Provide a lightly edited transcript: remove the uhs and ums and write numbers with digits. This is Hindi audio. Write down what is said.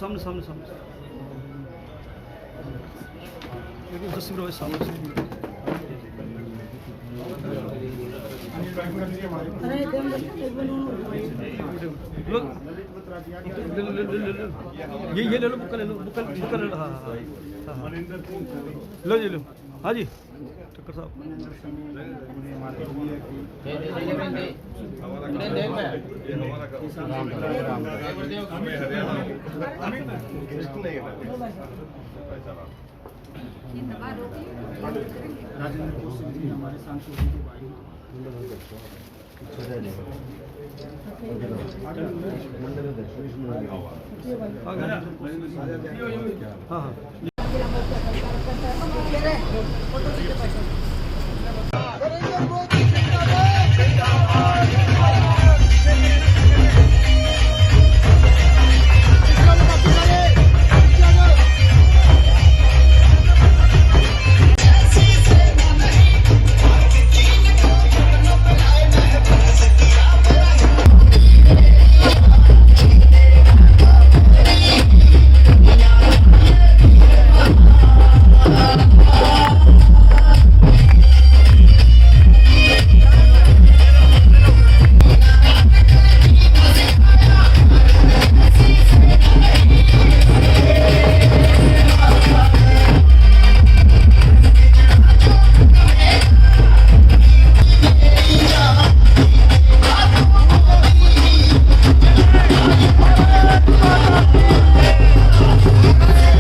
सामने सामने सामने सामने सामने ये ले लो बुक ले लो बुक ले लो। हाँ हाँ हाँ लो जी लो। हाँ जी ठक्कर साहब राजेंद्र सिंह हमारे सांसद के भाई हाँ हाँ